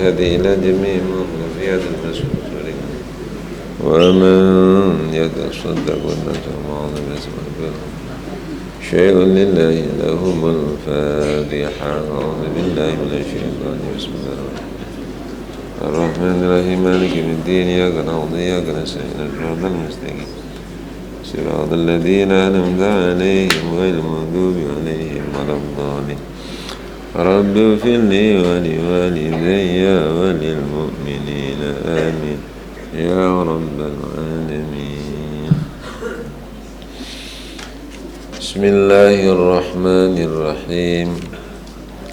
الهدي إلى جميع مغفيات المسؤول ومن يتصدق الناس معظم اسمه شيء لله لهم الفاتحة أعوذ بالله من الشيطان بسم الله الرحمن الرحيم مالك يوم الدين إياك نعبد وإياك نستعين صراط المستقيم صراط الذين أنعمت عليهم غير المغضوب عليهم ولا الضالين رب اغفر لي ولوالدي وللمؤمنين آمين يا رب العالمين. بسم الله الرحمن الرحيم.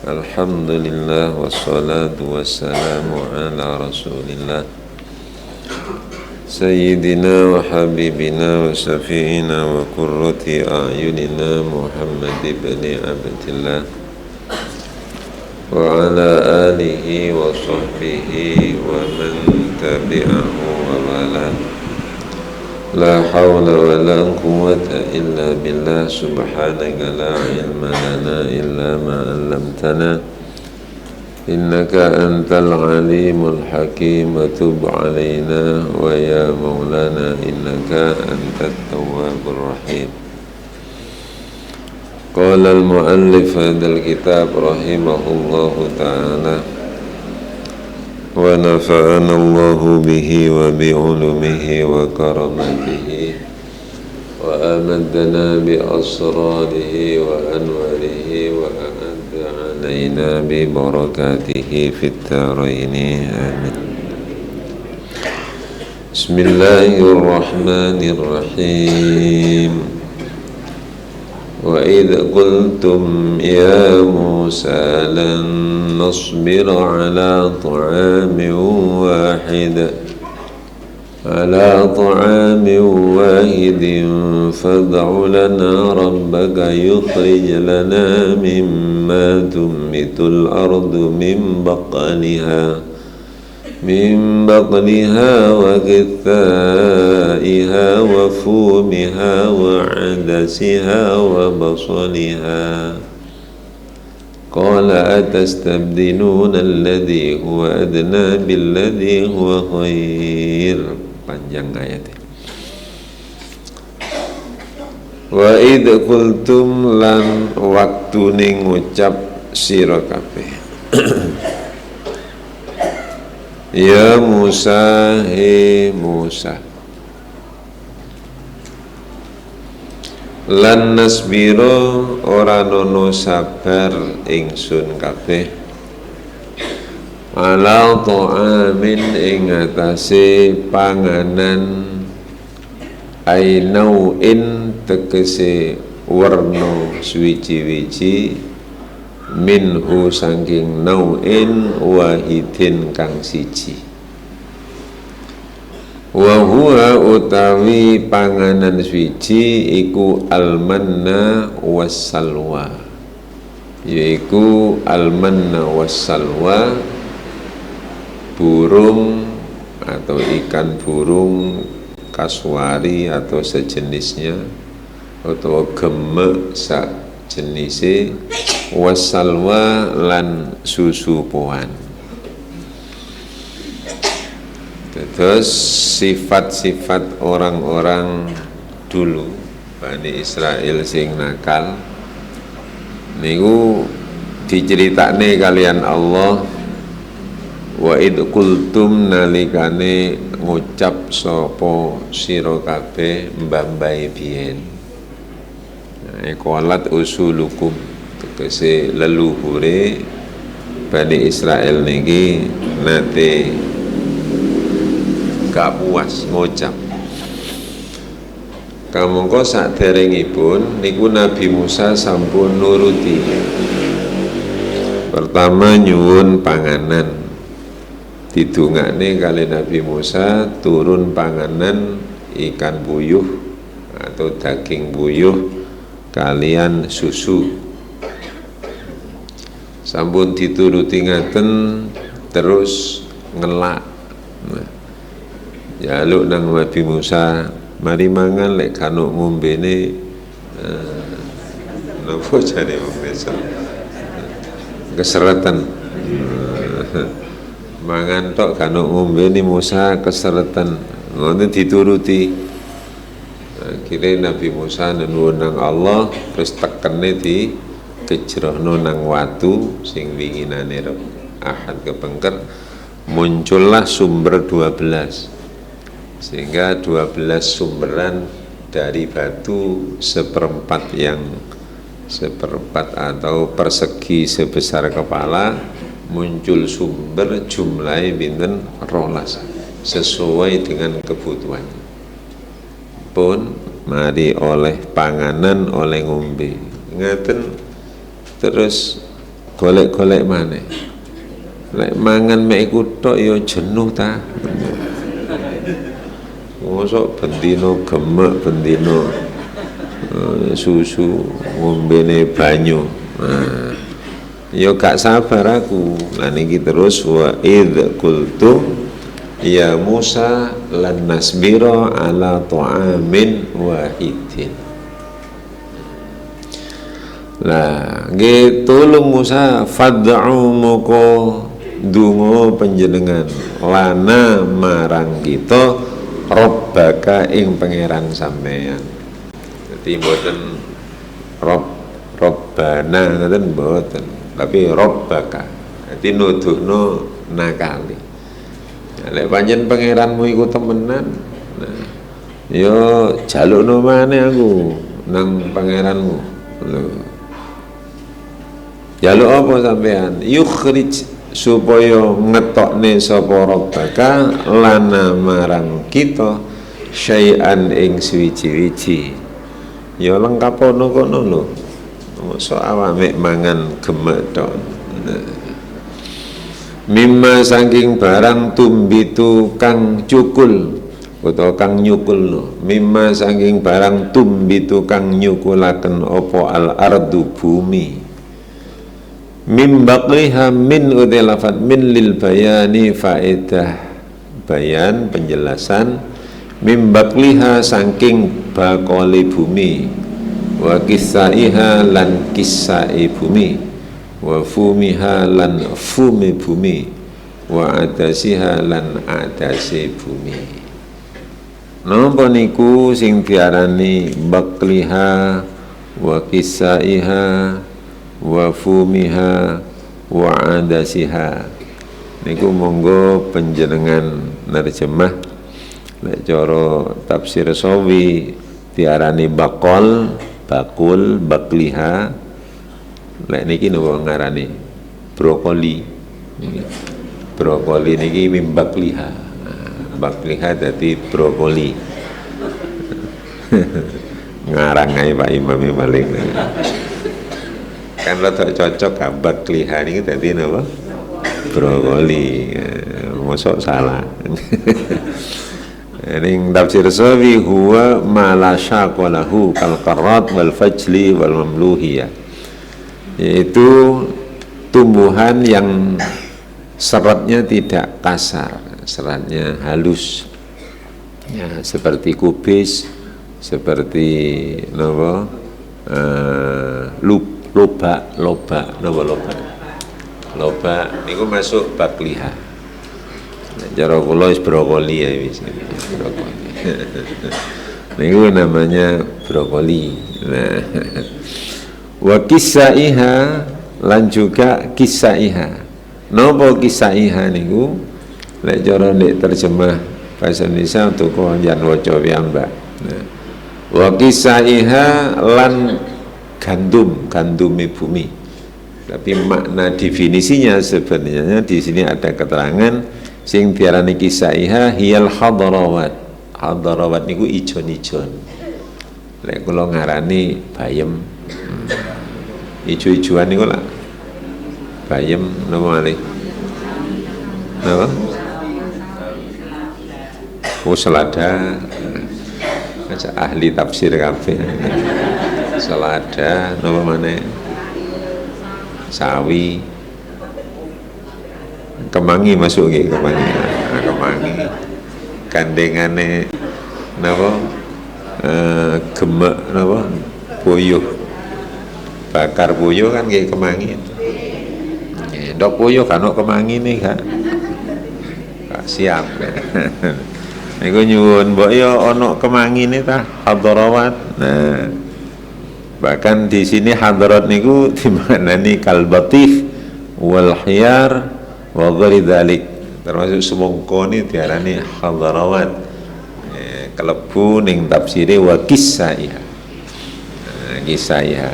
الحمد لله والصلاة والسلام على رسول الله سيدنا وحبيبنا وشفيعنا وقرة أعيننا محمد بن عبد الله وعلى آله وصحبه ومن تبعه ووالاه. لا حول ولا قوة إلا بالله سبحانك لا علم لنا إلا ما علمتنا إنك أنت العليم الحكيم تب علينا ويا مولانا إنك أنت التواب الرحيم. قال المؤلف هذا الكتاب رحمه الله تعالى ونفعنا الله به وبعلومه وكرمته وأمدنا بأسراره وأنواره وأعد علينا ببركاته في الدارين آمين. بسم الله الرحمن الرحيم. وإذ قلتم يا موسى لن نصبر على طعام واحد فادع لنا ربك يخرج لنا مما تنبت الأرض من بقلها وقثائها وفومها وعدسها وبصلها قال أتستبدلون الذي هو أدنى بالذي هو خير. Panjang ayatnya. Wa id qultum lan waktune ngucap sira kabeh ya Musa, he Musa, lan nasbiro ora nono sabar ingsun kabeh ala ta'amin ing atase panganan ainauin tegese werna suwiji-wiji minhu saking nau'in wahidin kang siji wa huwa utawi panganan suwiji iku almanna wassalwa, yaiku almanna wassalwa, burung atau ikan burung kaswari atau sejenisnya atau gemek sak jenise wassalwa lan susu poan. Terus sifat-sifat orang-orang dulu Bani Israel sing nakal niku diceritakne kalian Allah. Wa id qultum nalikane ngucap sapa sira kabeh mbambai biyen qalat usulukum tegese leluhure Bani Israel niki nate gak puas ngucap kamangka saderengipun niku Nabi Musa sampun nuruti. Pertama nyuwun panganan, didungakne kali Nabi Musa turun panganan ikan buyuh atau daging buyuh kalian susu. Sampun dituruti ngaten terus ngelak. Jaluk nang Nabi Musa mari mangan lek kanuk ngombene napa jare wong desa keseratan mangan tok kan ngombe ni Musa keseretan ngono dituruti. Akhirnya Nabi Musa nuwun nang Allah terus tekene di kejrohno nang watu sing winginane Ahad kepengker, muncullah sumber 12 sehingga 12 sumberan dari batu seperempat atau persegi sebesar kepala, muncul sumber jumlahnya binten 12 sesuai dengan kebutuhan pun mari oleh panganan oleh ngombe ngaten terus golek-golek maneh lek mangan mek iku tok ya jenuh ta mosok bendino gemek bendino susu ngombene banyu ya gak sabar aku lan iki terus wa id qultu ya Musa lan nasbira ala ta'amin wahidin. Lah nggih tulung Musa fad'u moko donga panjenengan lana marang kita robbaka ing pangeran sampeyan. Dadi mboten robbana ngoten mboten, tapi robbaka. Dadi nuduhno nakali. Lek pancen pangeranmu iku temenan, nah, yo jalukno maneh aku nang pangeranmu. Lho. Jaluk apa sampean? Yukhrij supaya ngetokne sapa robbaka lana marang kita syai'an ing suwi-wiji. Ya lengkap ono kono lho. Mosok awake mangan gemek tok. Mimma saking barang tumbitu kang cukul utawa kang nyukul no. Mimma saking barang tumbitu kang nyukulaken opo al ardu bumi. Mim baqliha min udilafat min lil bayani faedah bayan penjelasan mim baqliha saking bakoli bumi wa kisaiha lan kisai bumi wa fumiha lan fumi bumi wa adasiha lan adasi bumi. Napa niku sing diarani bakliha wa kisaiha wa fumiha wa adasiha niku monggo panjenengan nerjemah. Nek cara tafsir Sawi diarani bakol bakul bakliha. Lek niki nopo ngarani brokoli. Brokoli niki mimbak liha. Bakliha dadi brokoli. Ngarang ae Pak Imam paling. Kan rada cocok gambak liha niki dadi napa? Brokoli. Mosok salah. Ning tafsir Sawi huwa ma la syaqalahu kal qarrat wal fajli wal mamluhiyah. Yaitu tumbuhan yang seratnya tidak kasar, seratnya halus ya, seperti kubis, seperti lobak niku masuk bakliha. Cara kula wis brokoli ya wis brokoli. Niku namanya brokoli. Nah, wa kisaiha lan juga kisaiha. Napa kisaiha niku? Lek cara nek terjemah bahasa Indonesia untuk konjan waca piyambak. Nah, wa kisaiha lan gandumi bumi. Tapi makna definisinya sebenarnya di sini ada keterangan sing diarani kisaiha hiyal hadarawat. Hadarawat niku ijon-ijon. Lek kula ngarani bayem. Ijo-ijoan niku lah bayem napa malih napa selada aja ahli tafsir kabeh selada napa maneh sawi kemangi masuk nggih kemangi kemangi gandengane napa gemek napa boyo bakar puyuh kan kayak kemangi. Dok puyuh kan kemangi nih kan. siap. Niku nyuwun mbok yo ana kemangine ta hadarawat. Nah, bahkan di sini hadarat niku dimaknani kalbatif wal khiyar wa ghairi dzalik. Termasuk semongko ni diarani hadarawat. Kelebu ning tafsire wa kisaiha. Kisaiha.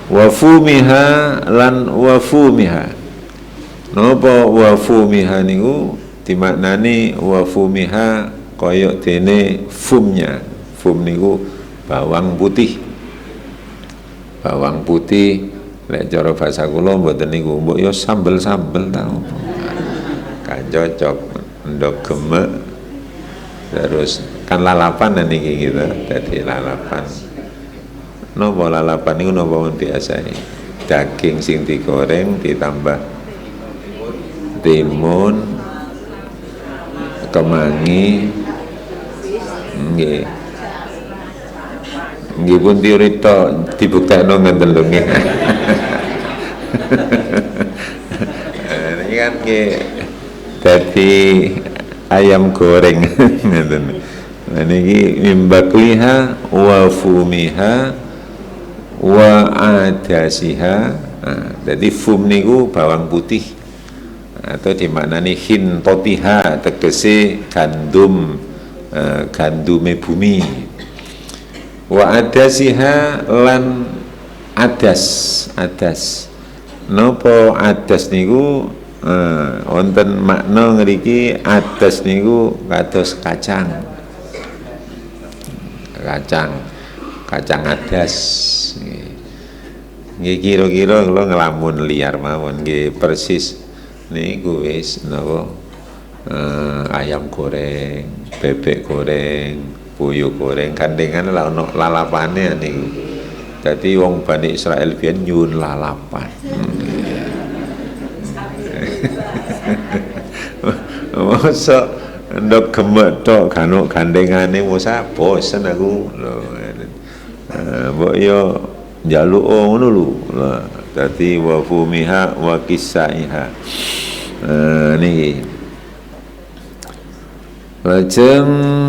Wa fumiha lan wa fumiha. Napa wa fumiha niku dimaknani wa fumiha koyok dene fumnya. Fum niku bawang putih. Bawang putih lek cara bahasa kula mboten niku mbok yo sambel-sambel ta opo. Kan cocok ndok gemek terus kan lalapan niki gitu. Dadi lalapan. Napa lalapan niku napa biasa daging sing digoreng ditambah timun, kemangi, nggih. Nggih pun diurito dibuktekno ngenten lho nggih. Ini kan nggih dadi ayam goreng ngenten. Nah niki mimbakliha wa fumiha wa adasiha. Nah, jadi fum niku bawang putih. Atau dimaknani hintotiha tegese gandum gandume bumi wa adasiha lan adas nopo adas niku wonten makna ngriki adas niku kados kacang adas nggih kira-kira kula ngelamun liar mawon nggih persis niku wis napa ayam goreng, bebek goreng, puyuh goreng, gandengan lah ono lalapane niku. Dadi wong Bani Israil biyen nyuwun lalapan. Masa ndok gemek tok ganuk gandengane mosok bosen aku lho. Mbok yo njaluk ngono lho. Dadi wa fumiha wa kisaiha. Niki. Lajeng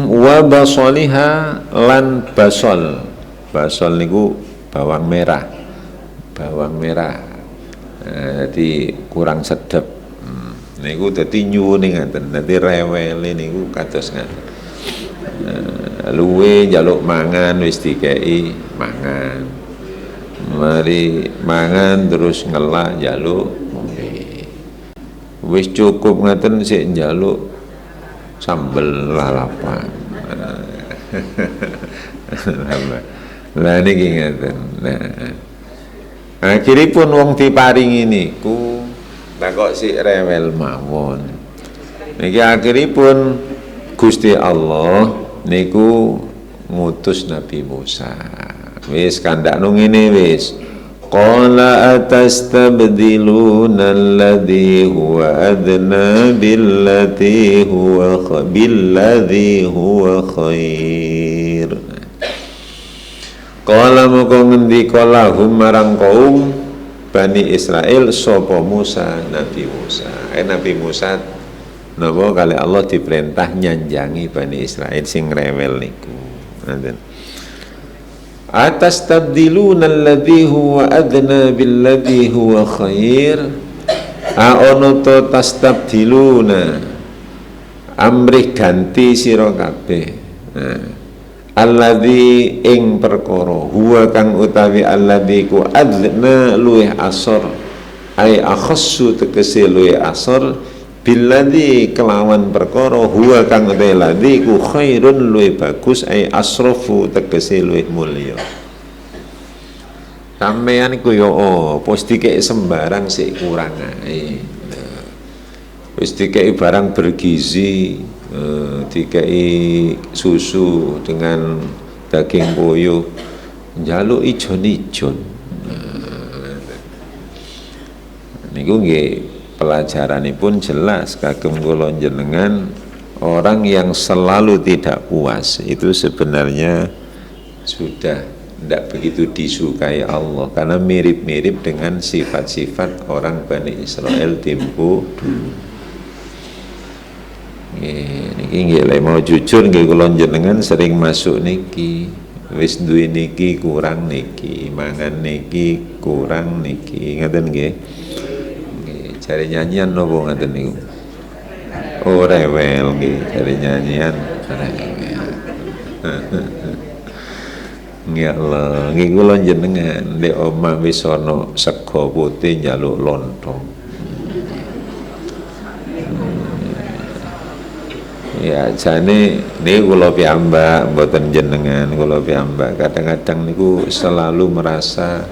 wa basaliha lan basol. Basol niku bawang merah. Jadi kurang sedep. Niku dadi nyuwun ngaten. Dadi rewele niku kados ngaten. Luwe njaluk mangan wis dikeki mangan. Mari mangan terus ngelak njaluk ngombe. Wis cukup ngaten sik njaluk sambel lalapan. Lah niki ngaten. Nah. Akhiripun wong diparingi niku tak kok sik rewel mawon. Niki akhiripun Gusti Allah niku ngutus Nabi Musa. Wis kandakno ngene wis. Qala atastabdiluna alladhi huwa adna billadhi huwa khair. Qala moko ngendika lahum marang kaum Bani Israil sapa Musa, Nabi Musa. Nabi Musa napa kali Allah diperintah nyanjangi Bani Israil sing rewel niku. Ngoten. Atastabdiluna alladhi huwa adna billadhi huwa khair. Ono to tastabdiluna amrih ganti sira kabeh. Alladhi ing perkara huwa kang utawi alladhi ku adna luweh asor ai akhassu tegese luweh asor billadhi kelawan perkara huwa kang utawi ladhi ku khairun luweh bagus ai asrafu tegese luweh mulya. Sampeyan iku yo wis dikek sembarang sik kurang ae. Wis dikek barang bergizi, dikei susu dengan daging puyuh, njaluk ijon-ijon. Niku nggih pelajaranipun jelas kagem kula jenengan, orang yang selalu tidak puas itu sebenarnya sudah tidak begitu disukai Allah, karena mirip-mirip dengan sifat-sifat orang Bani Israel tempo dulu. Niki nggih lek mau jujur nggih kula jenengan sering masuk niki. Wis duwe niki kurang niki, mangan niki kurang niki, ngoten nggih. Nggih, cari nyanyian napa ngoten niku. Oh rewel nggih, cari nyanyian rewel. Ya Allah, nggih kula jenengan nek omah wis ana sego putih njaluk lontong. Ya jane niku kula piyambak mboten jenengan, kula piyambak kadang-kadang niku selalu merasa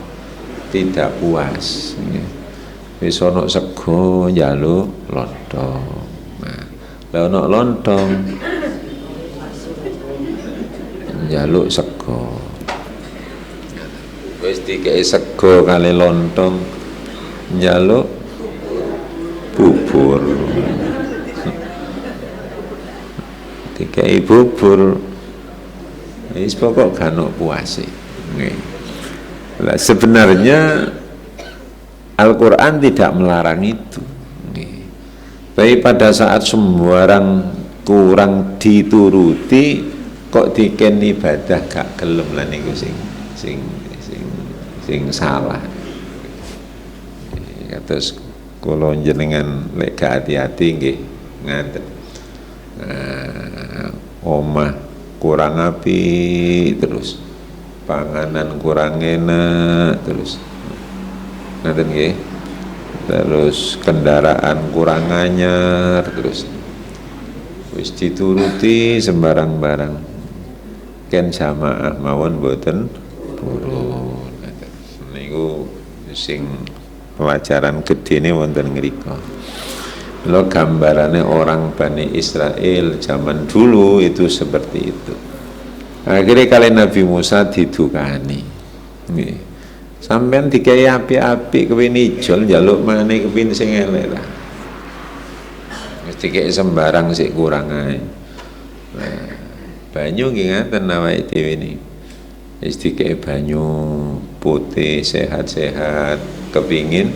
tidak puas. Wis ana sego njaluk lontong. Nah, lha ana lontong njaluk sego. Wis dikei sego kali lontong njaluk bubur. Dikei bubur wis pokok gak ono puase. Nah, sebenarnya Al-Quran tidak melarang itu. Tapi pada saat sembarang kurang dituruti kok diken ibadah gak gelem lah niku sing salah. Terus kula jenengan lek gak hati-hati nggih ngaten. Omah kurang api terus, panganan kurang enak terus, ngaten nggih. Terus kendaraan kurang anyar terus, wis dituruti sembarang barang ken jamaah mawon boten purun. Niku sing pelajaran gedene wonten ngrika. Lo gambarannya orang Bani Israel zaman dulu itu seperti itu. Akhirnya kali Nabi Musa didukani. Sampean dikai api-api kepin ijol njaluk maneh kepin sing elek lah. Mesti kayak sembarang sik kurang ae. Nah, banyu nggih ngaten awake dhewe niki. Wis dikei banyu putih sehat-sehat, kepingin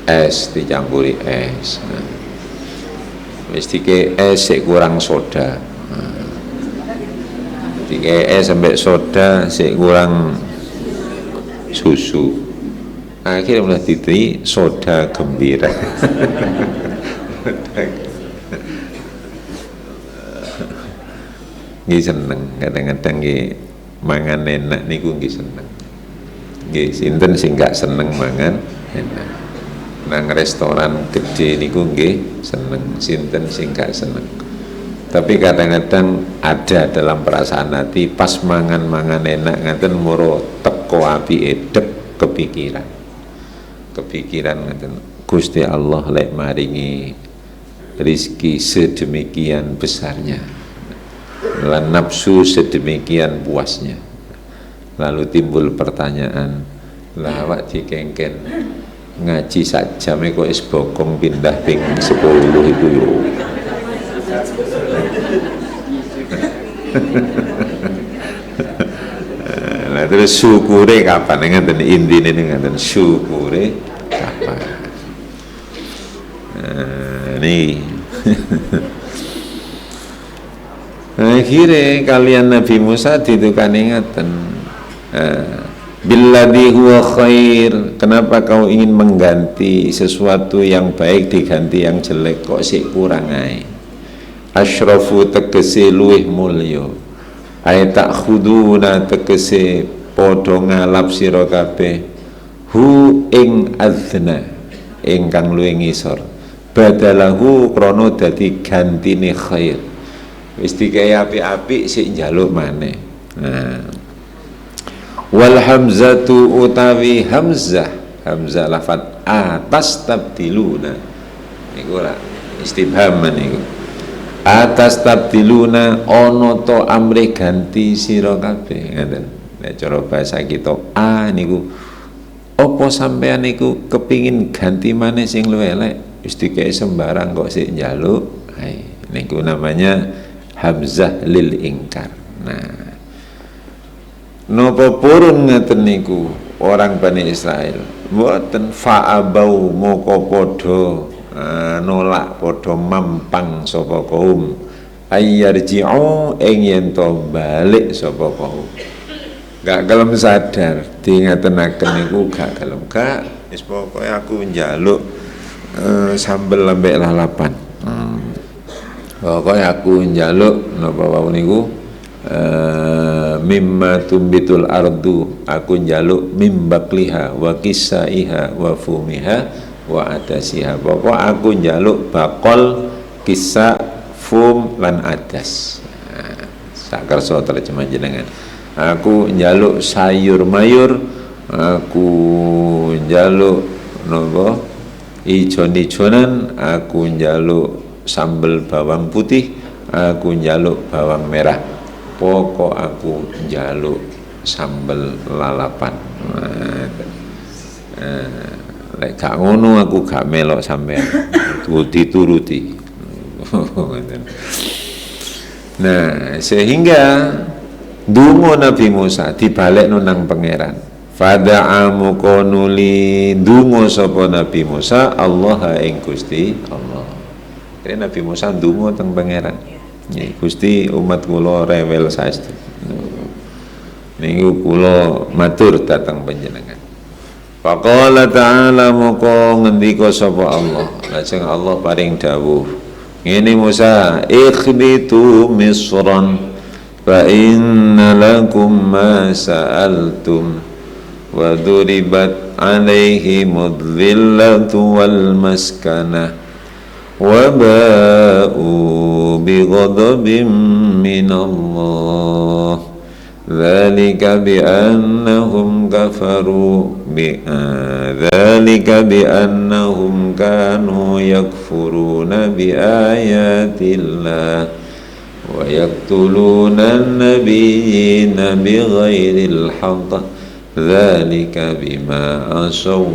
es dicampuri es. Nah, wis dikei es sik kurang soda. Nah, dikei es sampai soda sik kurang susu. Akhirnya mulai diteri soda gembira. Nggih seneng kadang-kadang nggih mangan enak niku nggih seneng. Nggih sinten sing gak seneng mangan enak. Nang restoran gede niku nggih seneng, sinten sing gak seneng. Tapi kadang-kadang ada dalam perasaan hati pas mangan-mangan enak ngaten moro teko apike dep kepikiran ngaten Gusti Allah lek maringi rizki sedemikian besarnya, lan nafsu sedemikian puasnya. Lalu timbul pertanyaan, lah awak dikengken ngaji sak jam kok is bokong pindah ping 10 itu yo. Nah terus syukure kapan ngeten intine ngeten syukure kapan. Nih akhirnya kalian Nabi Musa ditukani ngaten billadhi huwa khair, kenapa kau ingin mengganti sesuatu yang baik diganti yang jelek, kok sik kurang ae. Asyrafu tegese luwih mulya, ay takhuduna tegese padha ngalap sira kabeh hu ing adzna ingkang luwih ngisor, badalahu krana dadi gantine khair. Wis dikei apik-apik sik njaluk maneh. Nah, wal hamzatu utawi hamzah lafat atas tabdiluna niku ora istifham niku. Atas tabdiluna ono to amre ganti sira kabeh ngoten. Nek cara bahasa kita niku apa sampean niku kepingin ganti maneh sing luwih elek, wis dikei sembarang kok sik njaluk. Niku namanya hamzah lil ingkar. Nah, napa purun ngeten niku orang Bani Israel Mboten fa'abau moko padha nolak padha mampang sapa kaum ayyarji'u ing yen to balik sapa kaum. Gak gelem sadar diingatenaken niku gak gelem gak wis pokoke aku njaluk sambel lembek lalapan. Pokoke aku njaluk napa wau niku mimma tumbitul ardu, aku njaluk mimbakliha wa kisaiha wa fumiha wa adasiha. Pokok aku njaluk bakol, kisa, fum lan adas. Sak kersa terjemah jenengan. Aku njaluk sayur mayur, aku njaluk napa ijon-ijonan, aku njaluk sambel bawang putih, aku njaluk bawang merah. Pokok aku njaluk sambel lalapan. Lek gak ngono aku gak melok sampean. Dituruti. Nah, sehingga dungo Nabi Musa dibalekno nang pangeran. Fada'amu konuli dungo sapa Nabi Musa Allah ing Gusti Allah. Jadi Nabi Musa dungo teng pangeran. Gusti umat kula rewel saestu. Niku kula matur dhateng panjenengan. Faqala ta'ala moko ngendika sapa Allah. Lajeng Allah paring dawuh. Ngene Musa, ikhbitu misran fa inna lakum ma sa'altum wa duribat alaihimud dhillatu wal maskanah wa ba'u bi ghadabin minallah dzalika bi annahum kafaru dzalika bi annahum kanu yakfuruna bi ayatillah wa yaqtuluna an-nabiyyina bighairil haqq dzalika bima asaw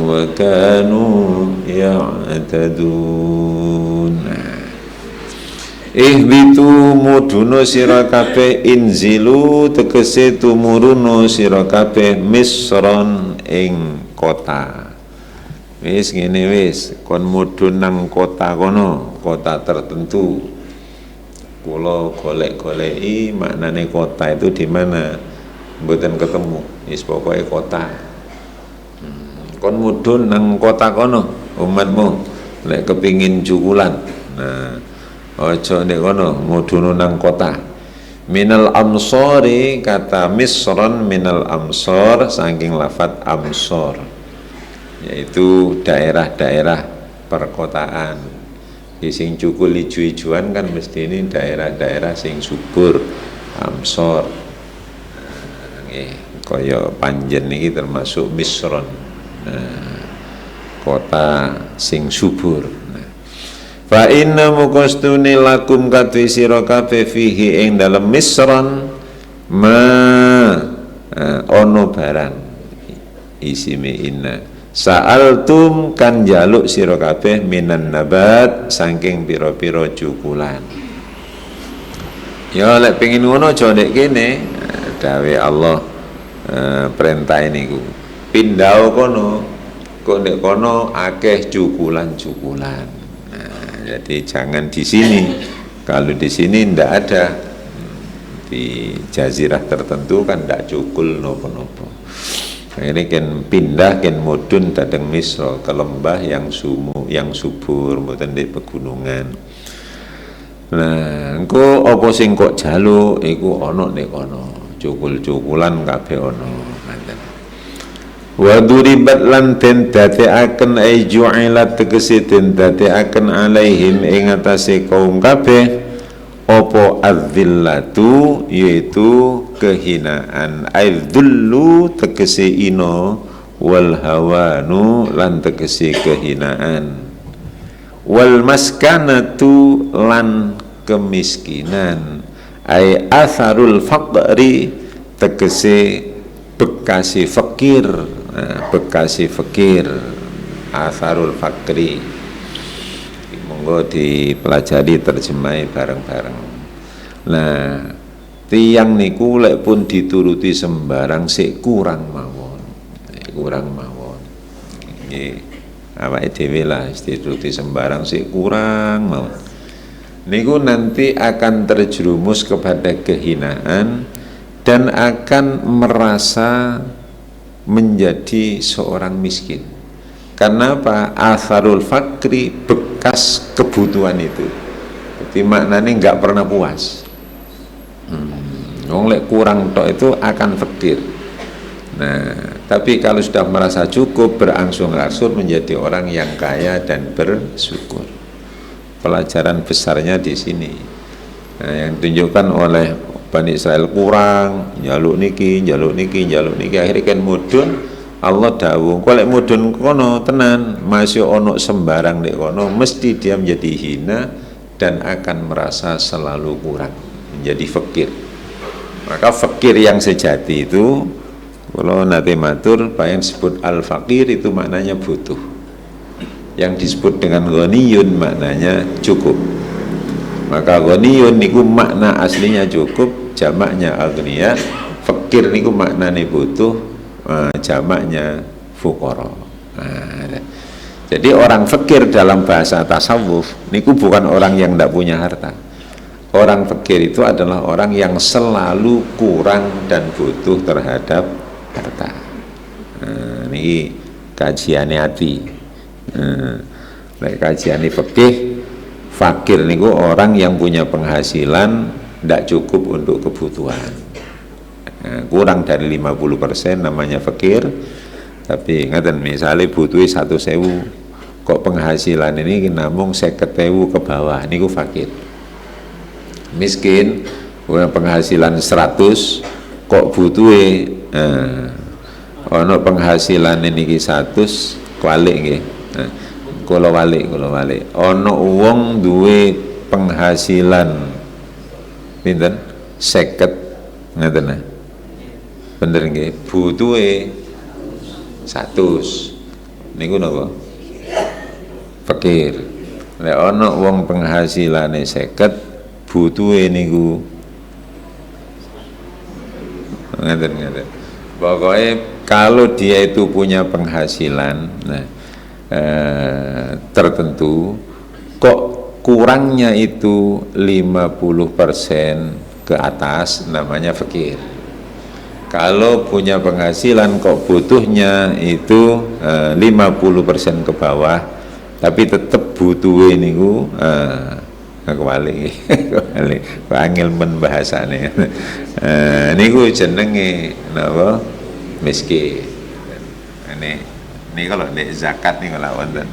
wa kanu ya'tadun. Ihbitu muduna sira kabeh inzilu tegese tumuruna sira kabeh misron ing kota. Wis ngene wis kon mudhun nang kota kono, kota tertentu. Kula golek-goleki maknane kota itu di mana, mboten ketemu. Wis pokoke kota. Kon mudhun nang kota kono umatmu lek kepingin jukulan. Nah, aja nek kono mudhun nang kota. Minal amsori, kata misron minal amsor saking lafat amsor, yaitu daerah-daerah perkotaan. Sing cukul ijo-ijoan kan mesti ini daerah-daerah sing subur, amsor. Nggih, kaya Panjen iki termasuk misron. Kota sing subur. Fa inna mukastuni lakum katwi sira kabeh fihi ing dalem misron ma ono barang isime inna sa'altum kan jaluk sira kabeh minan nabat saking pira-pira cukulan. Ya lek pengin ngono aja nek kene dawe Allah perintah niku pindhao kono kok nek kono akeh cukulan-cukulan. Nah, jadi jangan di sini. Kalau di sini ndak ada, di jazirah tertentu kan ndak cukul nopo-nopo. Ini kan pindah kan mudun datang Misra ke lembah yang yang subur mboten di pegunungan. Nah, engko apa sing kok jaluk iku ana nek kono. Cukul-cukulan kabeh ana. Wa duribat lan den dadekaken ay ju'ilat tegese den dadekaken alaihim ing atase kaum kabeh apa adzillatu yaitu kehinaan, aidzullu tegese ino, wal hawanu lan tegese kehinaan, wal maskanatu lan kemiskinan, ai atharul faqri tegese bekasi fakir, bekasi fakir, atharul fakri. Monggo dipelajari terjemah bareng-bareng. Nah, tiang niku lek pun dituruti sembarang sik kurang mawon. Kurang mawon. Nggih. Awake dhewe lah dituruti sembarang sih kurang mau. Niku nanti akan terjerumus kepada kehinaan dan akan merasa menjadi seorang miskin. Karena apa? Atharul fakri, bekas kebutuhan itu. Jadi maknanya nggak pernah puas. Wong lek kurang tok itu akan fakir. Nah, tapi kalau sudah merasa cukup, berangsur-angsur menjadi orang yang kaya dan bersyukur. Pelajaran besarnya di sini. Nah, yang ditunjukkan oleh Bani Israel kurang, jaluk niki, akhirnya kan mudun. Allah dawuh, kok lek mudun kono tenan, masih ono sembarang nek kono, mesti dia menjadi hina dan akan merasa selalu kurang, menjadi fakir. Maka fakir yang sejati itu, kalau nanti matur, yang disebut al-fakir itu maknanya butuh. Yang disebut dengan ghaniyun maknanya cukup. Maka ghaniyun niku makna aslinya cukup, jamaknya agniya. Fakir niku maknanya butuh, jamaknya fuqara. Nah, jadi orang fakir dalam bahasa tasawuf niku bukan orang yang tidak punya harta. Orang fakir itu adalah orang yang selalu kurang dan butuh terhadap harta. Ini kajiannya hati. Kajian fikih, fakir niku orang yang punya penghasilan tidak cukup untuk kebutuhan. Kurang dari 50% namanya fakir. Tapi ngaten misalnya butuhnya 1.000, kok penghasilan ini namung 50.000 ke bawah, niku fakir. Miskin punya penghasilan 100, kok butuhnya ono penghasilan ini 100 kualik nggih. Kula walik. Ono wong duwe penghasilan pinten? 50 ngaten. Bener nggih, butuhe 100. Niku napa? Fakir. Lek ono wong penghasilane 50, butuhe niku ngaten. Pokoknya kalau dia itu punya penghasilan tertentu, kok kurangnya itu 50% ke atas, namanya fakir. Kalau punya penghasilan kok butuhnya itu 50% ke bawah, tapi tetap butuh niku kembali angel men bahasane. Niku jenenge napa? Miskin. Ini kalau nek zakat nih kalau wonten.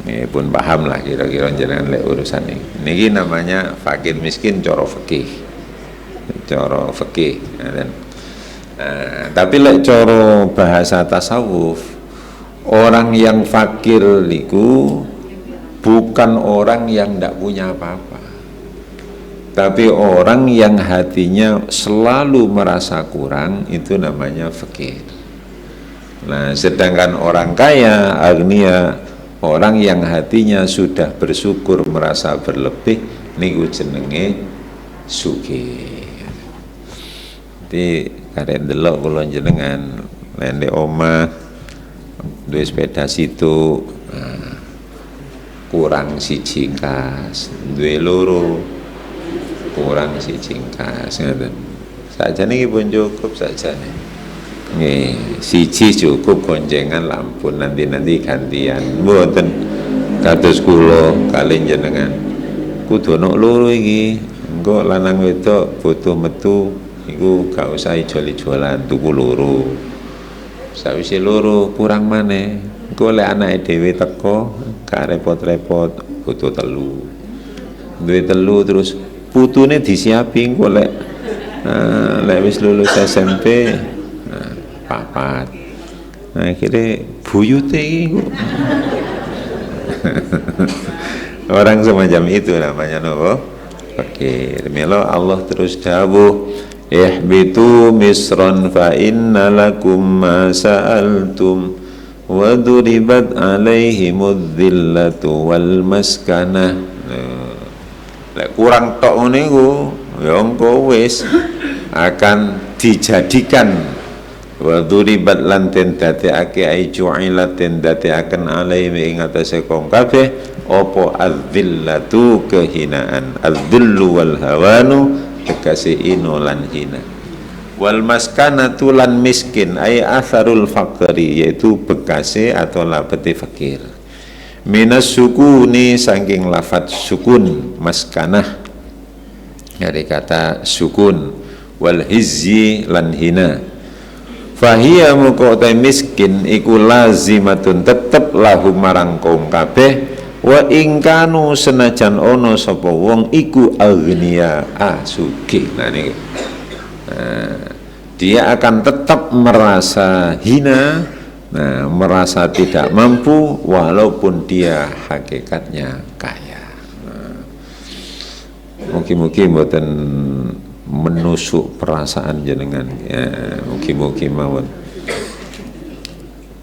Nggih pun paham lah kira-kira jenengan lek urusan ini. Niki namanya fakir miskin cara fikih. Tapi lek cara bahasa tasawuf, orang yang fakir niku bukan orang yang tidak punya apa-apa, tapi orang yang hatinya selalu merasa kurang, itu namanya fakir. Nah, sedangkan orang kaya, agniya, orang yang hatinya sudah bersyukur, merasa berlebih, niku jenenge sugih. Jadi karek delok kula jenengan lende omah duwe sepeda situ, kurang siji kas, duwe loro kurang siji kas, ngoten. Sakjane iki pun cukup sakjane. Nggih, siji cukup goncengan lampun, nanti gantian. Mboten kados kula kali jenengan. Kudu ana loro iki. Engko lanang wedok butuh metu iku gak usah ijol-ijolan tuku loro. Sawise loro kurang maneh. Engko lek anake dhewe teko gak repot-repot butuh telu. Duwe telu terus putune disiapi engko lek wis lulus SMP papat. Nah, akhirnya buyute iki orang semacam itu namanya nopo fakir. Milo Allah terus dawuh, ihbitu misran fa inna lakum ma sa'altum wa duribat alaihimudz zillatu wal maskanah. Lek kurang tok ngene iku ya engko wis akan dijadikan wa duribat lan den dadekake ai ju'ilat den dadekaken alaihi ing atase kaum kabeh apa adzillatu kehinaan, adzillu wal hawanu tegese ino lan hina, wal maskanatu lan miskin ai atharul faqri yaitu bekase atau labete fakir, minas sukuni saking lafat sukun maskanah dari kata sukun, wal hizyi lan hina, fahiya muqata miskin iku lazimatun tetep lahu marang kaum kabeh wa ingkanu senajan ono sapa wong iku agniya sugih. Nah ini dia akan tetap merasa hina, merasa tidak mampu walaupun dia hakikatnya kaya. Mugi-mugi mboten menusuk perasaan jenengan ya, mugi-mugi mawon.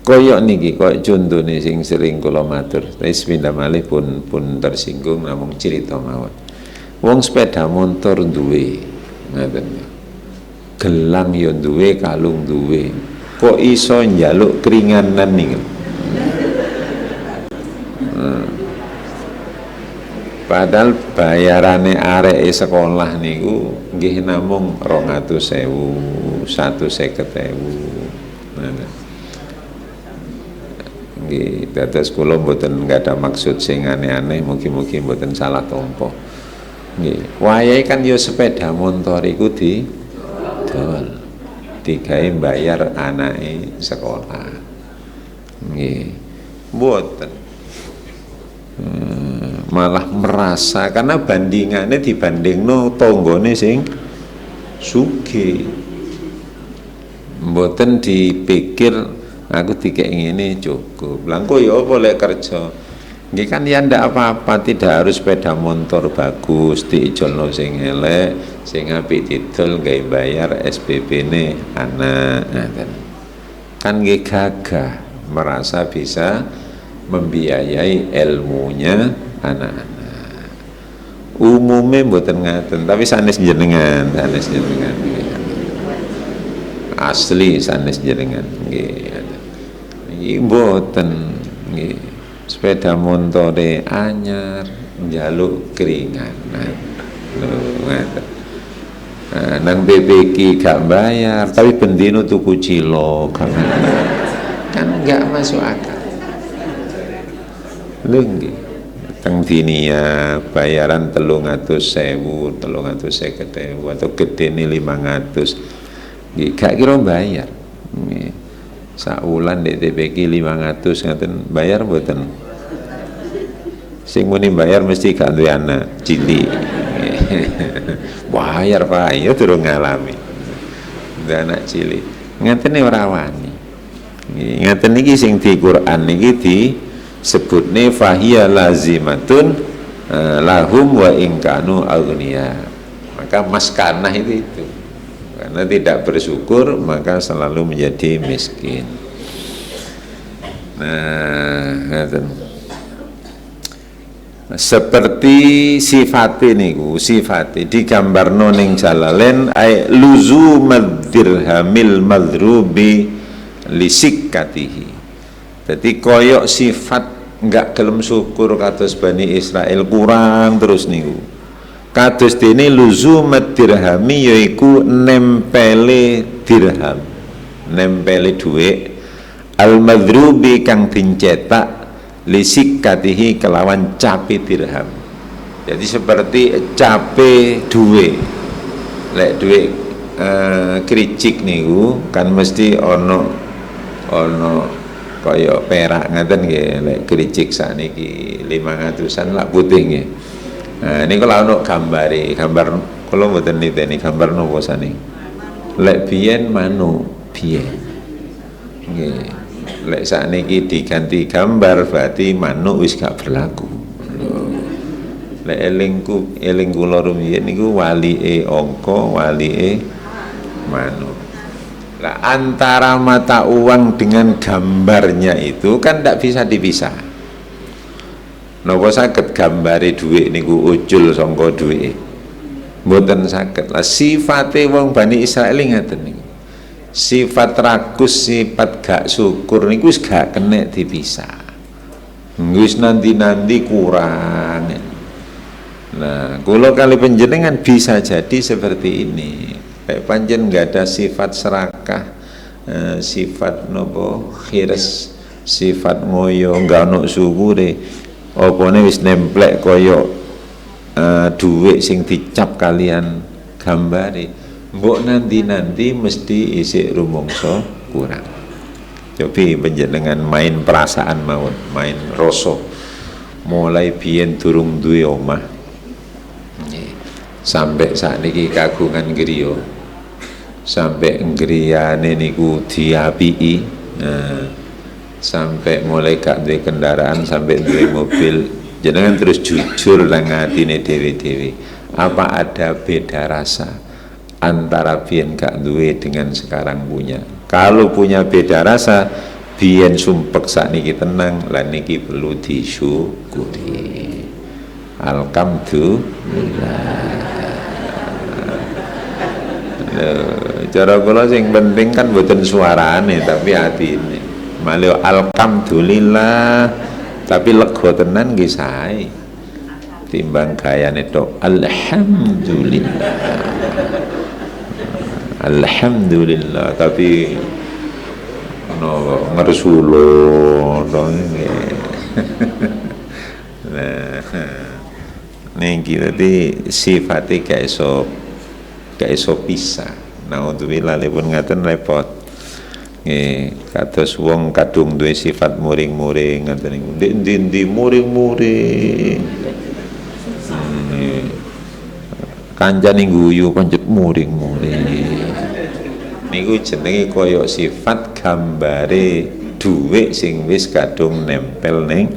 Koyok niki koyok contone sing sering kula matur, wis pindah malih pun tersinggung namung cerita mawon. Wong sepeda motor duwe ngaten. Gelang yo duwe, kalung duwe. Kok iso njaluk keringanan niku? Padahal bayarane arek sekolah niku nggih namung 200.000, 150.000. Nggih, dados kula mboten ada maksud sing aneh-aneh, mugi-mugi mboten salah tompo. Nggih, wayahe kan ya sepeda motor iku didol, digawe bayar anake sekolah. Nggih, mboten. Malah merasa karena bandingannya dibandingno tonggone sing sugih, mboten dipikir aku dikek ngene cukup langko ya apa lek kerja nggih kan ya ndak apa-apa, tidak harus sepeda motor bagus diijolno sing elek, sing apik didol gawe bayar SPP-ne anak kan nggih gagah merasa bisa membiayai ilmunya anak-anak. Umumnya mboten ngaten, tapi sanes jenengan asli sanes jenengan nggih. Iki mboten nggih. Sepeda montore anyar njaluk keringanan. Lho ngaten. Nang BPK gak bayar, tapi bendino tuku cilok kan enggak masuk akal. Lho nggih. Teng dinia bayaran 300.000, 350.000 atau gedene 500. Nggih, gak kira bayar. Nggih. Sak wulan ndek TPK 500 ngaten bayar mboten. Sing muni bayar mesti gak duwe anak cilik. Bayar Pak, ya durung ngalami. Duwe anak cilik. Ngatene ora wani. Nggih, ngaten iki sing di Quran iki disebutne fahiya lazimatun lahum wa ingkanu agniya. Maka maskanah itu karena tidak bersyukur maka selalu menjadi miskin. Seperti sifat niku, sifat digambarno ning Jalalain ay luzumad dirhamil madrubi lisikkatihi. Jadi koyok sifat enggak gelem syukur kados Bani Israel kurang terus niku. Kados dene luzumat dirhami yaiku nempele dirham, nempele dhuwit al-madrubi kang dicetak lisikkatihi kelawan cape dirham. Jadi seperti cape dhuwit. Lek dhuwit kricik niku kan mesti ono kaya perak ngaten nggih, lek kricik sakniki 500-an lah putih nggih. Nah, ini kalau ono gambare, gambar kula mboten niteni gambar napa sane. Lek biyen manuk biyen. Nggih. Lek sakniki diganti gambar berarti manuk wis gak berlaku. Lek eling kula rumiyin niku walike angka, walike manuk. Nah, antara mata uang dengan gambarnya itu kan tidak bisa dipisah. Napa saged gambare dhuwit niku ucul sangka dhuwit. Mboten saged. Lah sifate wong Bani Israil ngaten niku. Sifat rakus, sifat gak syukur niku wis gak kena dipisah. Wis nanti kurang. Nah, kula kali panjenengan bisa jadi seperti ini. Kayak panjen nggak ada sifat serakah, sifat nopo khirs, sifat ngoyo, nggak ono syukure. Opone wis nemplek koyo duit sing dicap kalian gambare. Mbok nanti mesti isik rumangsa kurang. Cobi panjenengan main perasaan mawon, main rasa. Mulai biyen durung duwe omah. Sampai saat niki kagungan griya, sampai griyane niku diapiki, sampai mulai gak duwe kendaraan, sampai duwe mobil, jenengan terus jujur nang atine dhewe-dhewe. Apa ada beda rasa antara biyen gak duwe dengan sekarang punya? Kalau punya beda rasa, biyen sumpek sak niki tenang, lan niki perlu disyukuri. Alhamdulillah. Cara kula sing penting kan mboten suarane tapi atine. Malih alhamdulillah tapi lega tenan nggih sae. Timbang gayane tok alhamdulillah. Alhamdulillah tapi no ngersulo to nggih. Nah, niki tadi sifate gak iso pisah. Naudzubillah pun ngaten repot. Nggih, kados wong kadung duwe sifat muring-muring ngaten niku. Ndi muring-muring. Kancane guyu pancet muring-muring. Niku jenenge kaya sifat gambare dhuwit sing wis kadung nempel ning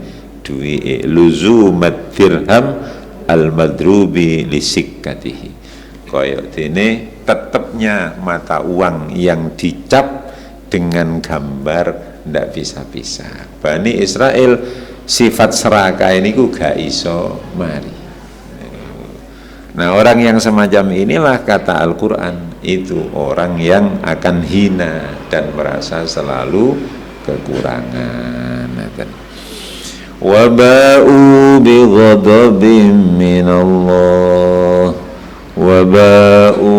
duwike. Luzumat dirham al-madrubi lisikatihi. Kaya dene tetapnya mata uang yang dicap dengan gambar ndak bisa-bisa. Bani Israel sifat serakah ini gak iso mari. Nah, orang yang semacam inilah kata Al-Quran itu orang yang akan hina dan merasa selalu kekurangan. Wa ba'u bi ghadabin minallah wa ba'u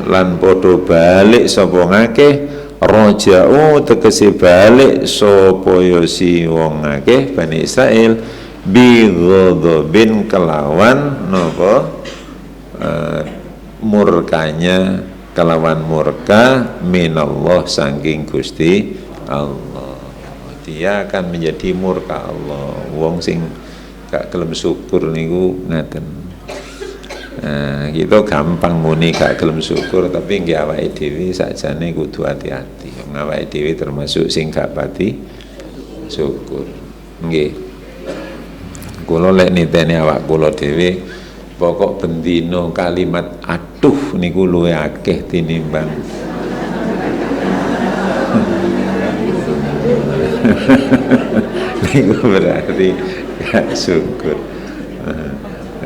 lan podo balik sapa ngakeh raja'u tegese balik sapa ya si wong ngakeh Bani Israil bi ghadabin kelawan napa murkanya, kelawan murka minallah saking Gusti Allah. Dia akan menjadi murka Allah. Wong sing gak gelem syukur niku ngaten. Nah, kita gampang muni gak gelem syukur, tapi nggih awake dhewe sakjane kudu hati-hati. Awake dhewe termasuk sing gak pati syukur. Nggih. Kula lek niteni awak kula dhewe pokok bendino kalimat aduh niku luwih akeh tinimbang niku berarti gak syukur.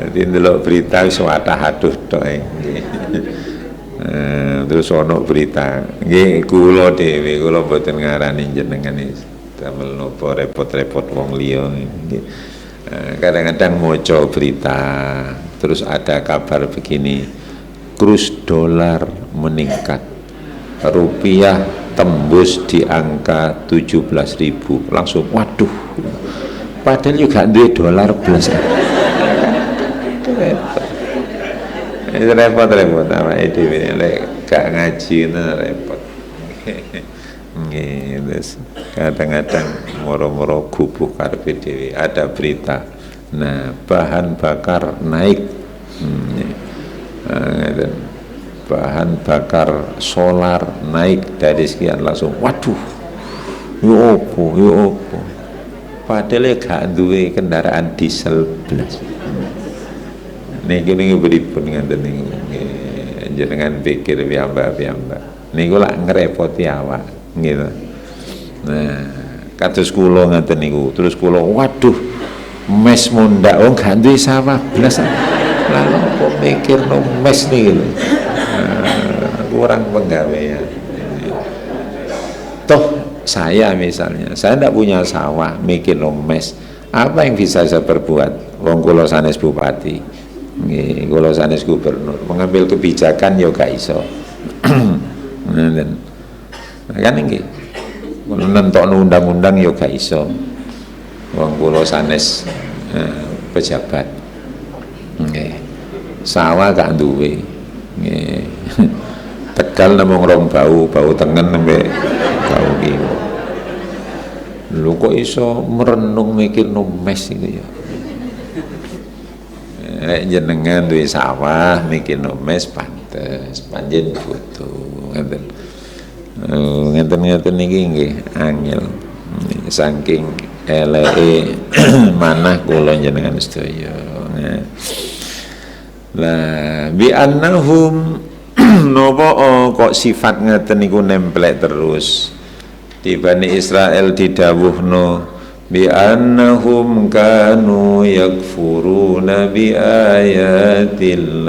Jadi ndelok berita wis watah aduh tok nggih. Terus ono berita nggih kula dhewe kula mboten ngarani jenengan damel napa repot-repot wong liya nggih. Kadang-kadang maca berita terus ada kabar begini, kurs dolar meningkat, rupiah tembus di angka 17.000, langsung waduh, padahal juga duit dolar belas. Repot apa itu gak ngaji itu repot. Terus kadang-kadang moro-moro gubuh karepe dhewe ada berita. Nah, bahan bakar naik. Bahan bakar solar naik dari sekian langsung waduh. Yo opo. Padahal gak duwe kendaraan diesel blas. Niki pripun ngaten niku. Jenengan pikir piyambak-piyambak. Niku lak ngrepoti awak, gitu. Nah, kados kula ngaten niku. Terus kula waduh, mes mundak wong gak duwe sawah blas. Lalu kok mikirno mes niki lho. Kurang penggawean. saya misalnya, saya tidak punya sawah, mikir mes, apa yang bisa saya perbuat? Wong kula sanes bupati, nggih, kula sanes gubernur, mengambil kebijakan yo gak iso. Kan nggih. Nentokno undang-undang yo gak iso. Wong kula sanes pejabat. Nggih. Sawah gak duwe. Nggih. Tegal namung rong bau tengen nembe bau kiwa. Lho kok iso merenung mikir mes iku ya. Nek jenengan duwe sawah mikir mes pantes, panjen butuh ngeten. Ngeten niki nggih angel. Saking eleke manah kula jenengan sedaya. Lah bi annahum nopo kok sifat ngeten niku nemplek terus di Bani Israel didhawuhno bi annahum kanu yakfuruna bi ayatillah.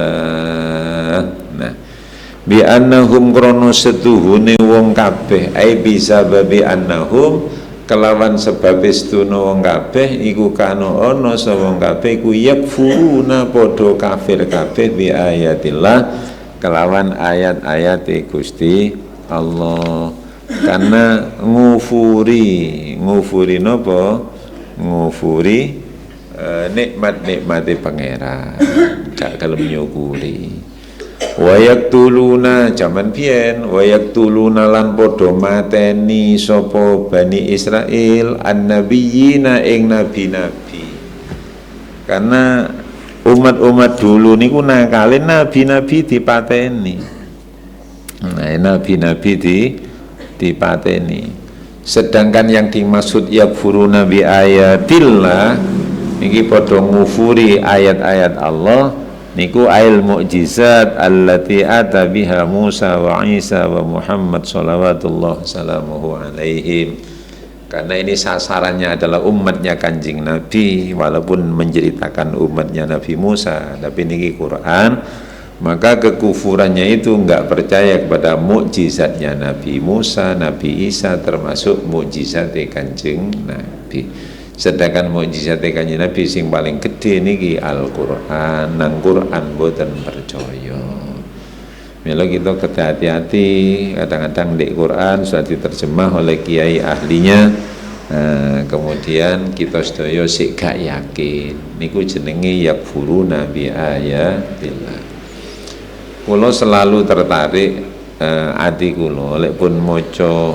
Nah bi annahum krono setuhune wong kabeh ai bisa babi annahum kelawan sebab istuna wong kabeh iku kanu ana sa wong kabeh iku yakfuruna padha kafir kabeh bi ayatillah kelawan ayat-ayat Gusti Allah. Karena ngufuri napa? Ngufuri nikmat-nikmate pangeran, gak gelem nyukuri. Wayaktuluna jaman biyen, wayaktuluna lan padha mateni sapa Bani Israil annabiyina ing nabi-nabi. Karena umat-umat dulu niku nakalin nabi-nabi dipateni. Nah, nabi-nabi dipateni. Sedangkan yang dimaksud yakfuruna bi ayatillah niki padha ngufuri ayat-ayat Allah niku ail mukjizat allati ata biha Musa wa Isa wa Muhammad salawatullah salamuhu alaihim. Karena ini sasarannya adalah umatnya Kanjeng Nabi, walaupun menceritakan umatnya Nabi Musa, tapi niki Quran, maka kekufurannya itu enggak percaya kepada mukjizatnya Nabi Musa, Nabi Isa, termasuk mukjizat Kanjeng Nabi. Sedangkan mukjizat Kanjeng Nabi sing paling gede niki Al-Qur'an, nang Qur'an boten percaya. Mila kita hati-hati, kadang-kadang di Quran sudah diterjemah oleh kiai ahlinya, kemudian kita sedaya sik gak yakin niku jenenge yakfuruna bi ayatillah. Kula selalu tertarik ati kula lek pun maca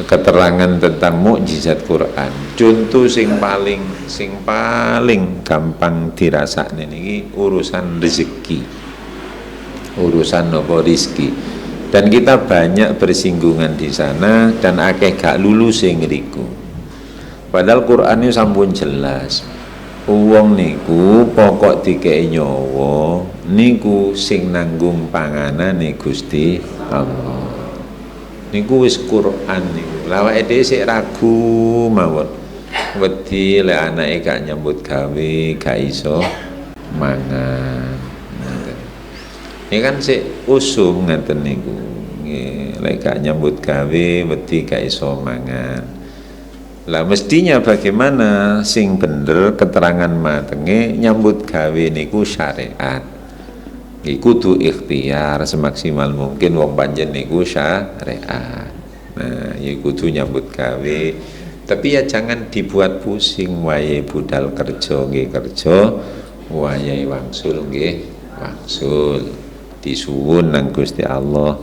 keterangan tentang mukjizat Quran. Contoh sing paling gampang dirasakne niki urusan rezeki. Urusan nopo rizki, dan kita banyak bersinggungan di sana dan akeh gak lulus sing ngriku. Padahal Quran itu sampun jelas. Wong niku pokok dikei nyawa niku sing nanggung panganane Gusti Allah. Niku wis Quran niku. Lah awake dhewe sik ragu mawon. Wedi lek anake gak nyambut gawe, gak iso mangan. Ini kan sik usum ngeten niku. Nggih, lek gak nyambut gawe wedi gak iso mangan. Lah mestinya bagaimana sing bener keterangan matenge nyambut gawe niku syariat. Iku kudu ikhtiar semaksimal mungkin wong panjen niku syariat. Nah, ya kudu nyambut gawe. Tapi ya jangan dibuat pusing wayahe budal kerja nggih kerja, wayahe wangsul nggih wangsul. Disuwun nang Gusti Allah.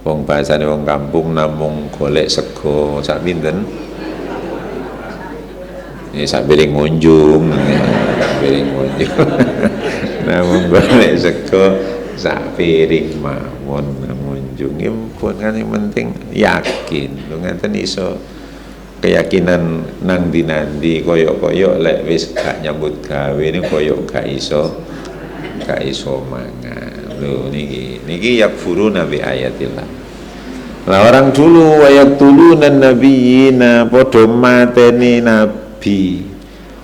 Wong bahasane wong kampung namung golek sego sak pinten? Ini sak piring ngunjung, sak piring ngunjung. Namung golek sego sak piring mawon ngunjung. Iki pun kan yang penting yakin. Lho ngeten iso keyakinan nang dinandi koyok-koyok lek wis gak nyambut gawe niku koyok gak iso mangan. Loh niki yakfuruna bi ayatillah. Nah orang dulu wayaktuluna nabiyina padha mateni nabi.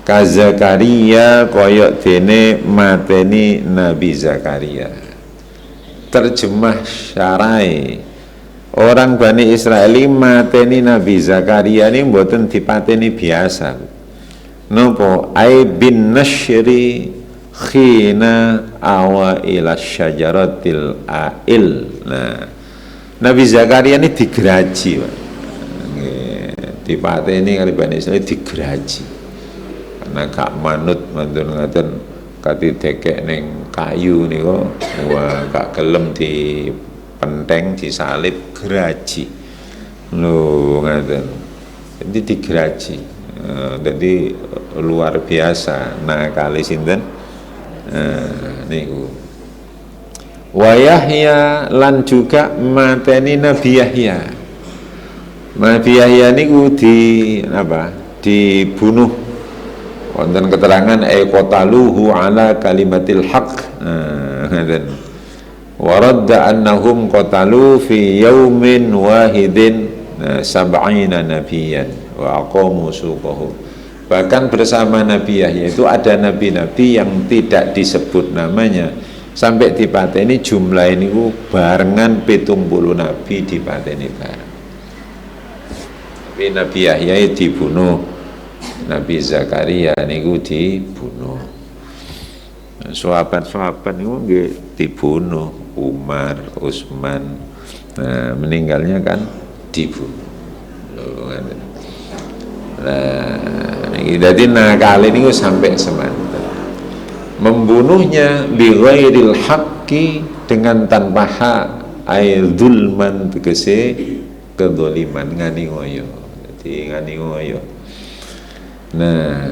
Ka Zakaria koyok dene mateni Nabi Zakaria. Terjemah syarai Orang Bani Israel mateni Nabi Zakaria ini mboten dipateni biasa. Nopo ai bin nasyri khina awa ila syajaratil ail. Nah, Nabi Zakaria ini digeraji, Pak. Dipateni kali Bani Israel digeraji. Karena gak manut mantun ngaten kati dekek ning kayu niku, wah gak gelem di penteng disalib geraji lho ngaten. Jadi digeraji. Jadi luar biasa nakale sinten niku. Wa Yahya lan juga mateni Nabi Yahya. Nabi Yahya niku dibunuh. Wonten keterangan qataluhu ala kalimatil haqq. Ngaten. Waradda annahum qatalu fi yaumin wahidin sab'ina nabiyan wa aqamu suqahu. Bahkan bersama Nabi Yahya itu ada nabi-nabi yang tidak disebut namanya sampai dipateni jumlah ini barengan 70 nabi dipateni bareng. Tapi Nabi Yahya dibunuh, Nabi Zakaria niku dibunuh. Sahabat-sahabat niku nggih dibunuh, Umar, Utsman. Nah, meninggalnya kan dibunuh. Nah, jadi nakal ini sampai semanten. Membunuhnya bi ghairil haqqi dengan tanpa hak, ay dzulman tegese kedzaliman ngani ngoyo. Jadi ngani ngoyo. Nah,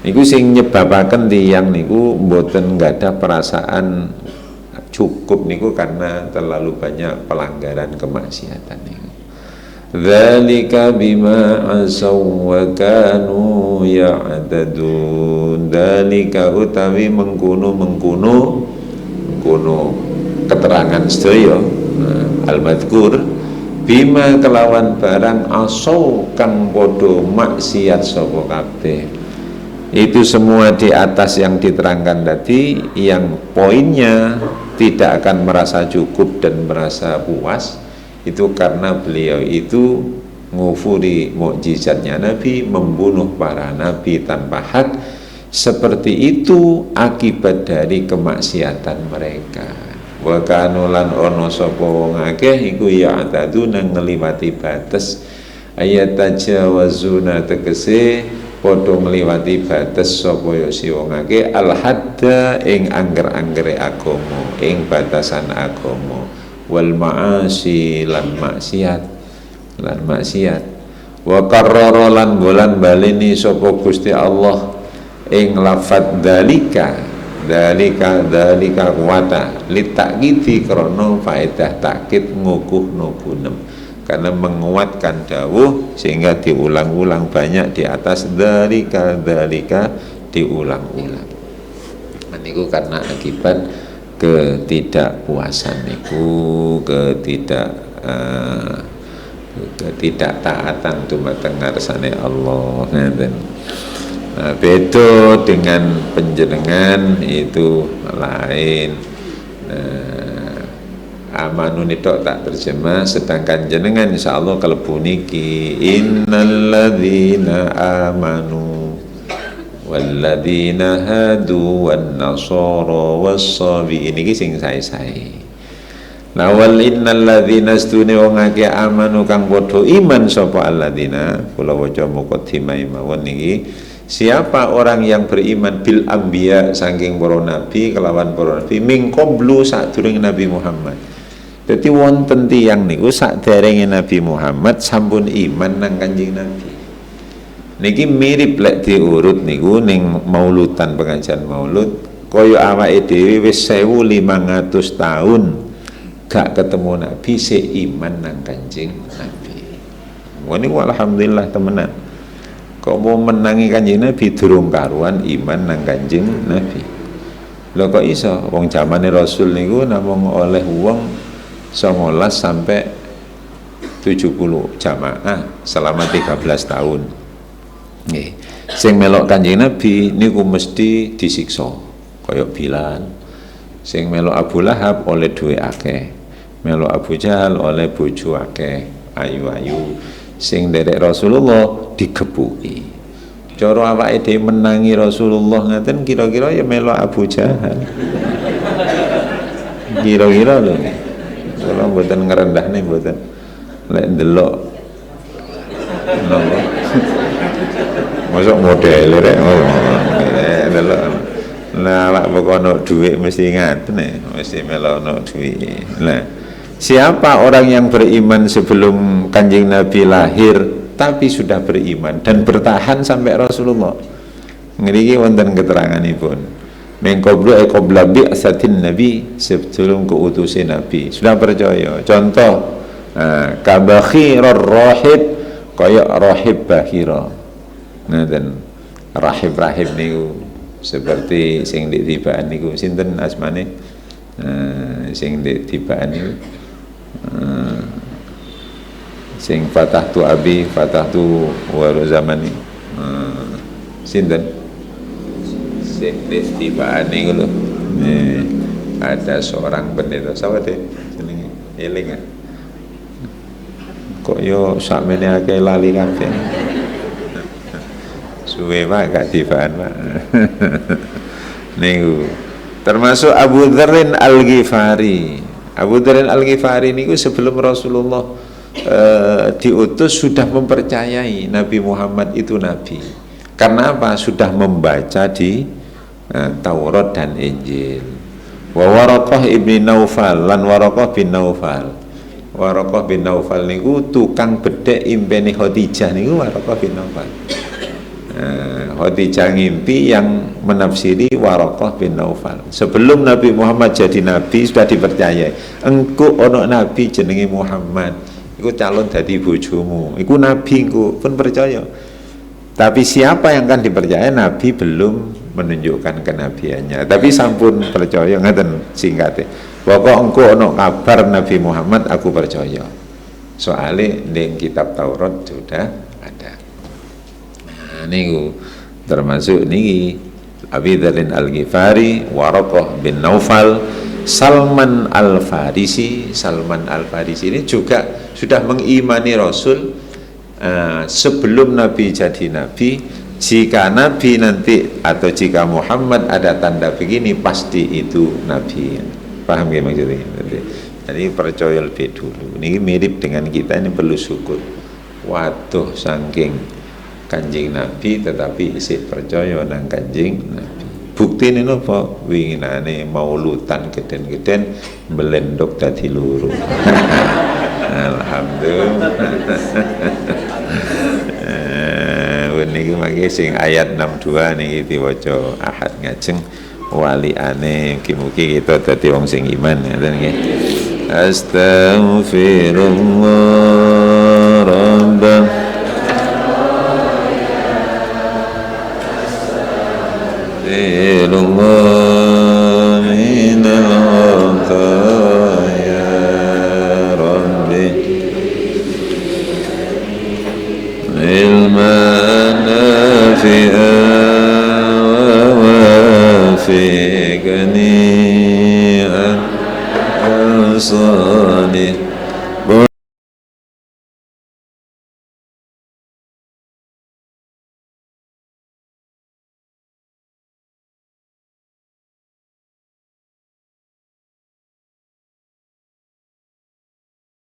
niku sing nyebabaken tiyang niku mboten ada perasaan cukup niku karena terlalu banyak pelanggaran kemaksiatan niku. Dzalika bima asaw wa kanu ya'tadun. Dzalika utawi mengkono keterangan sedaya al-madzkur bima kelawan barang asaw kang padha maksiat sapa kabeh. Itu semua di atas yang diterangkan tadi, yang poinnya tidak akan merasa cukup dan merasa puas, itu karena beliau itu ngufuri mukjizatnya Nabi, membunuh para nabi tanpa hak. Seperti itu akibat dari kemaksiatan mereka. Wa kanulan ono sapa wong akeh iku ya taduna ngliwati batas, ayat tajawazuna tegese padha ngliwati batas sapa ya si wong akeh al hadda ing angger-anggere agama, ing batasan agama, wal maasi lan maksiat wa qarrara lan bolan baleni sapa Gusti Allah ing lafadz dalika kuwata litakidi krana faedah takkid ngukuhno gunem, karena menguatkan dawuh sehingga diulang-ulang banyak di atas dalika diulang-ulang. Niku karena akibat ketidakpuasan niku, ketidaktaatan dumateng ngarsane Allah ngaten. Nah, beda dengan penjenengan itu lain. Amanun itu tak terjemah, sedangkan jenengan insyaallah kalebu niki innalladzina amanu walladzina hadu wan nasara was-sabi ini sing sae-sae. Nah wal innalladzina stune wong akeh amanu kang padha iman sapa alladzina, kula waca muqaddimah mawon niki. Siapa orang yang beriman bil anbiya saking para nabi kelawan para nabi min qablu sadurunge Nabi Muhammad. Dadi wonten tiyang niku saderenge Nabi Muhammad sampun iman nang Kanjeng Nabi. Niki mirip lek diurut niku ning mauludan pengajian maulud kaya awake dhewe wis 1500 tahun gak ketemu Nabi se iman nang Kanjeng Nabi. Niku alhamdulillah temenan. Kok mau menangi Kanjeng Nabi durung karuan iman nang Kanjeng Nabi. Lho kok iso wong zamane Rasul niku namung oleh wong 19 sampai 70 jamaah selama 13 tahun. Nggih. Sing melok Kanjeng Nabi niku mesti disiksa kaya Bilal. Sing melok Abu Lahab oleh duwe akeh. melu Abu Jahal oleh bojo akeh ayu-ayu, sing derek Rasulullah digepuki. Cara awake dhewe menangi Rasulullah ngaten kira-kira ya melu Abu Jahal. Kira-kira lho. Kula mboten ngrendahne mboten. Lek ndelok napa? Masuk model rek ndelok. Nah, lak pokoke dhuwit mesti ngaten mesti melu ono dhuwit. Nah, siapa orang yang beriman sebelum Kanjeng Nabi lahir tapi sudah beriman dan bertahan sampai Rasulullah? Ngriki wonten keteranganipun. Min qablu qabla bi'satin Nabi, sebelum keutusan Nabi sudah percaya. Contoh, kabakhirur rahib, kaya rahib bakhira. Ngaten. Rahib-rahib niku seperti sing dik tibaan niku sinten asmane? Sing dik tibaan niku sing fatahtu abi fatahtu waru zamani sinten sing tibaan niku lho. Ada seorang pendeta sapa deh jenenge eling kok yo sakmene akeh lali kabeh suwe Pak gak tibaan Pak niku termasuk Abu Dzarrin Al-Ghifari. Abu Dzarrin Al-Ghifari niku sebelum Rasulullah diutus sudah mempercayai Nabi Muhammad itu nabi. Karena apa? Sudah membaca di Taurat dan Injil. Wa Waraqah ibn Naufal lan Waraqah bin Naufal. Waraqah bin Naufal niku tukang bedhek impene Khadijah niku Waraqah bin Naufal. Khadijah ngimpi yang menafsiri Waraqah bin Naufal. Sebelum Nabi Muhammad jadi nabi sudah dipercayai. Engko ono nabi jenenge Muhammad. Iku calon dadi bojomu. Iku nabi engko pun percaya. Tapi siapa yang akan dipercaya? Nabi belum menunjukkan kenabiannya. Tapi sampun percaya ngaten singkate. Pokok engko ono kabar Nabi Muhammad aku percaya. Soale ning kitab Taurat sudah ada. Nah niku termasuk niki Abi Dzarrin Al-Ghifari, Waraqah bin Naufal, Salman Al-Farisi. Salman Al-Farisi ini juga sudah mengimani Rasul sebelum Nabi jadi Nabi. Jika Nabi nanti atau jika Muhammad ada tanda begini pasti itu Nabi. Paham ya maksudnya? Jadi percaya lebih dulu. Ini mirip dengan kita, ini perlu syukur. Waduh saking Kanjeng Nabi tetapi isih percaya nang Kanjeng Nabi. Bukti ini apa? Winginane maulutan geden-geden melendok dadi loro. Alhamdulillah. Niki mangke sing ayat 62 niki diwaca Ahad ngajeng waliane mugi-mugi kita dadi wong sing iman ngoten nggih. Astaghfirullah rabbana